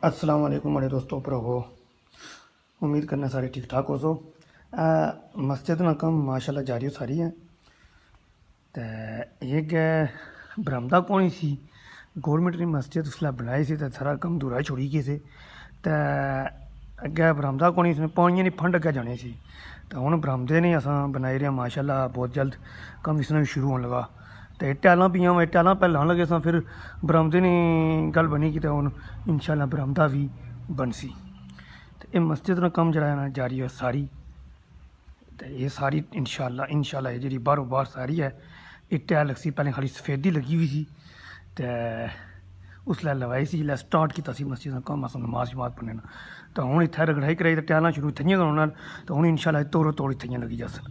अस्सलाम वालेकुम मेरे दोस्तों भरावो, उम्मीद करना सारे ठीक ठाक हो सो। मस्जिद ना कम माशाल्लाह जारी सारी है। ते एक बरामदा पौनी सी गौरमेंट ने मस्जिद उसलै बनाई सी ते सारा कम दूरा छोड़ी गए थे। ते अग्गै बरामदा कोनी इसने पानिया नी फंड अग्गै जाने सी। ते हुन बरामदे ने असां बनाई रहे माशाल्लाह, बहुत जल्द कम इसने भी शुरू होने लगा। ते टैलां पियां वा टैलां पैह्लें लान लगे सां, फिर बरामदे ने गल बनी कि हुन इंशाल्लाह बरामदा भी बनसी। ते एह् मस्जिद दा कम्म जेह्ड़ा है ना जारी है सारी। ते एह् सारी इंशाल्लाह एह् जेह्ड़ी बाह्रों बाह्र सारी है एह् टैल लगसी। पैह्लें खाली सफेदी लगी हुई सी ते उसलै लवाई सी, जिसलै स्टार्ट कीता सी मस्जिद दा कम्म असां नमाज शमाज पढ़ने ना। ते हुन इत्थै रगड़ाई कराई ते टैलां शुरू इत्थैं गै होना। ते हुन इंशाल्लाह तोड़ो तोड़ इत्थैं लगी जासन।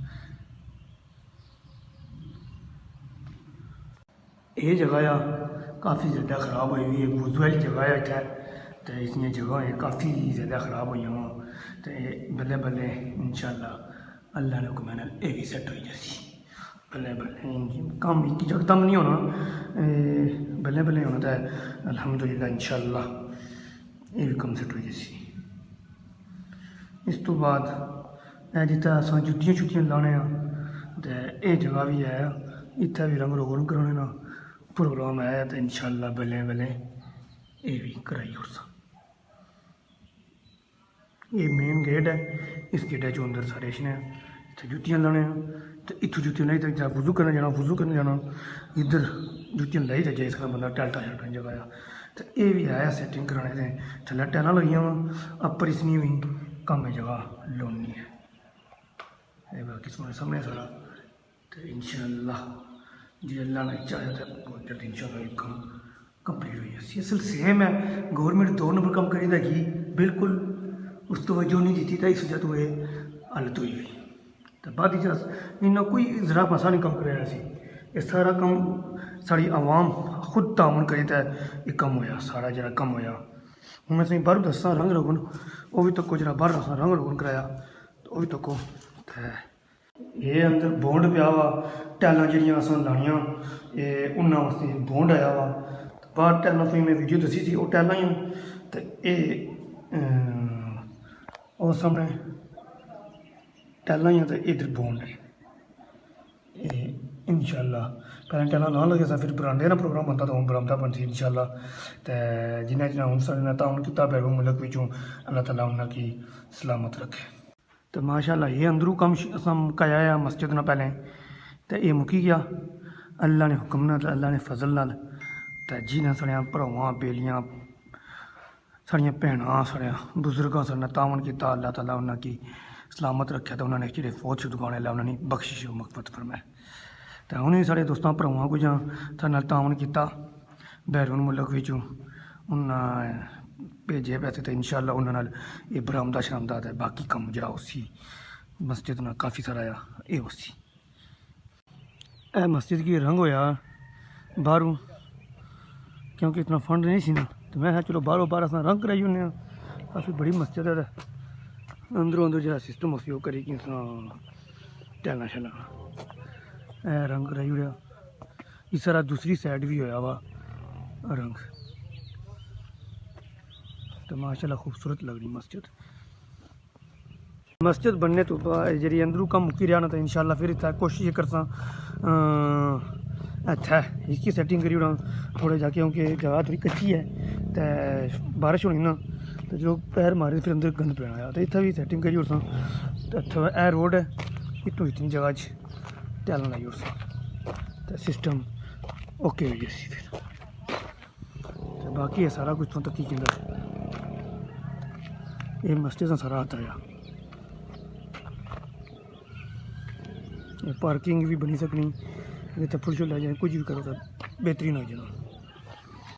एह् जगह आ काफ़ी ज़्यादा ख़राब होई हुई है, वुज़ू आह्ली जगह है इत्थै। ते इसलिए जगह काफ़ी ज़्यादा ख़राब होई जां ते बल्लें बल्लें इंशाल्लाह अल्लाह ने हुक्म नाल एह् बी सैट्ट होई जासी। बल्लें बल्लें कम्म यकदम नहीं होना, बल्लें बल्लें होना। ते अल्हम्दुलिल्लाह इंशाल्लाह एह् बी कम्म सैट्ट होई जासी। इस तो बाद जित्थै असां जुत्तियां शुत्तियां लाने आं ते एह् जगह भी है, इत्थै भी रंग रोगन कराने ना प्रोग्राम है। ते इंशाल्लाह बल्लें बल्लें एह् बी कराई ओड़सां। ये मेन गेट है, इस गेटै चों अंदर सारे छने इत्थै जुत्तियां लाने ते इत्थूं जुत्तियां लाई ते वुज़ू करने जाना, वुज़ू करने जाना इद्धर जुत्तियां लाई ते जाई सकदा बंदा। टैल्टां शैल्टां जगह आ ते एह् बी है सैटिंग कराने ते थल्लै टैलां लगियां वा अप्पर इसनियां बी कम्म जगह लोड़नी है। एह् बाकी सामने सारा ते इंशाल्लाह जे अल्लाह ने चाहेआ ते बहुत जल्द इंशाल्लाह एह् कम्म कंप्लीट होई जासी। असल सेम है गौरमेंट 2 नंबर कम्म करी देगी बिल्कुल, उस तवज्जो नहीं दी ते इस वजह तो ये हालत हुई हुई। तो बाद इन्ना कोई जरा मसा नहीं कम्म कराया सी। ये सारा कम्म साढ़ी आवाम खुद तामन करी ते एह् कम्म होया, सारा जेह्ड़ा कम्म होया। हूँ मैं तुसेंगी बाहरों दस्सां रंग रोगन, ओह् बी तक्को जेह्ड़ा बाहर असां रंग रोगन कराया ते ओह् बी तक्को। ते एह् अंदर बोंड पेआ वा, टैलां जेह्ड़ियां असां लानियां एह् उन्ना वास्ते बोंड आया वा। बाहर टैलां तुसेंगी मैं वीडियो दस्सी सी, ओह् टैलां ही ते एह् और सामने टैलां ही ते इधर बोंड है। इंशाल्लाह पैह्लें टैलां लान लगे सा, फिर बरांडे दा प्रोग्राम बनता, तो हून बरामदा बनसी इंशाल्लाह। ते जिन्ना जिन्ना हून साढ़े नाल ताउन कीता बैरूं मुल्क बिच्चों अल्लाह ताला उन्ना की सलामत रखे। तो माशाल्लाह ये अंदरू कम्म असां मुकाया है मस्जिद ना पैह्लें, ते एह् मुक्की गया अल्लाह ने हुक्म नाल, अल्लाह ने फजल नाल। ते जिन्ना साढ़ियां भरावां बेलियां साढ़ियां भैनां साढ़े बुजुर्गां साढ़े ने तावन कीता, अल्लाह ताला उन्ना की सलामत रखे ते उन्होंने जेह्ड़े फौत शुदगाने अल्लाह उन्होंने बख्शिश मगफरत फरमाए। ते उ'नें साढ़े दोस्तां भरावां को जां साढ़े नाल तावन कीता बैरून मुल्क बिच्चों उन्ना भेजे पैसे ते इंशाल्लाह उन्ना नाल एह् बरामदा शरामदा ते बाकी कम्म जेह्ड़ा उसी मस्जिद ना काफ़ी सारा आ एह् उसी मस्जिद गी रंग होया बाहरों, क्योंकि इतना फंड नहीं सी ना, तो मैं चलो बाहरों बाहर असां रंग कराई ओड़ने आं। काफ़ी बड़ी मस्जिद है, अंदरों अंदर जो सिस्टम उसी ओह् करी कि टैलां शैलां रंग कराई ओड़ेआ। इस सारा दूसरी साइड भी होया वा रंग। तो माशाल्लाह खूबसूरत लग रही मस्जिद। मस्जिद बनने तो बाद जी अंदरू कम्म मुक्की रहा ना, तो इंशाल्लाह फिर इत्थै कोशिश करसां इत्थै इसकी सैटिंग करी ओड़ां थोड़े जा, क्योंकि जगह थोड़ी कच्ची है तो बारिश होनी ना तो जो पैर मारे फिर अंदर गंद पैना आ। तो इत्थै भी सैटिंग करी ओड़सां। तो इत्थै एह् रोड है, इत्थूं इतनी जगह च टैलां लाई ओड़सां तो सिस्टम ओके होई जासी। फिर ते बाकी है सारा कुछ तो तक्की जंदा। एह् मस्जिद दा सारा आता आया। पार्किंग भी बनी सकनी, इत्थै फुल शुल लाई जाए, कुछ भी करो तो बेहतरीन हो जाना।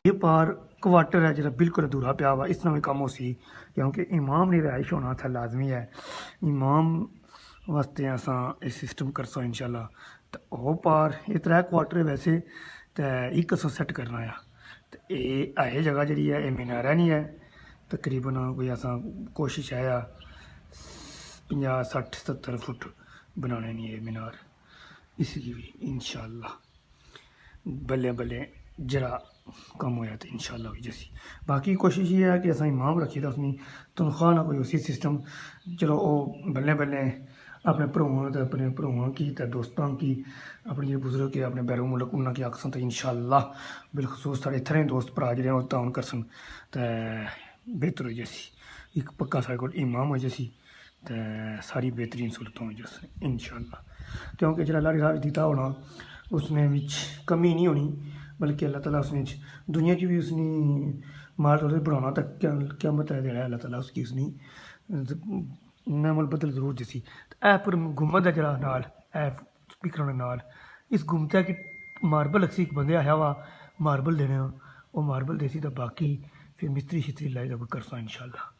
ये पार क्वार्टर है जो बिल्कुल अधूरा पिया वा, इस तरह भी कम्म हो सी, क्योंकि इमाम दी रिहाइश होना इत्थै लाजमी है। इमाम वास्ते असां एह् सिस्टम करसां इंशाल्लाह। ते ओह् पार एह् 3 क्वार्टर वैसे ते इक असां सैट्ट करना आ। ते एह् जगह जेह्ड़ी है एह् मीनारा नहीं है, तकरीबन कोई असां कोशिश है 50, 60, 70 फुट बनाने नहीं है मीनार। इसकी भी इंशाल्लाह बल्लें बल्लें जरा کم ہویا تو انشاءاللہ ہوئی جیسی باقی کوشش یہ ہے کہ اصل امام رکھی تھا اپنی تنخواہ نہ کوئی اسی سسٹم چلو وہ بلے بلے اپنے بھراواں تے اپنے بھراواں کی تے دوستاں کی اپنے جڑے بزرگ کے اپنے بیرون ملک انہاں کی آکسن تے انشاءاللہ بالخصوص سارے اتھرے دوست بھرا جڑے وہ تعاون کرسن تے بہتر ہوئی جیسی ایک پکا سارے کول امام ہو جیسی تے ساری بہترین صورتوں ہو جیسے انشاءاللہ کیونکہ جڑا اللہ رضا دیتا ہونا اس میں وچ کمی نہیں ہونی بلکہ اللہ تعالیٰ اس نے دنیا کی بھی اس نے مال دولت بڑھانا تک قیامت ہے جڑا اللہ تعالیٰ اس کی اس نے نعم البدل ضرور دیسی اے پر گمبد ہے جڑا نال اے سپیکر دے نال اس گمبد کہ ماربل اکسی ایک بندے آیا وا ماربل دینے وہ ماربل دیسی تو باقی پھر مستری شستری لائی دا کوئی کرسا انشاءاللہ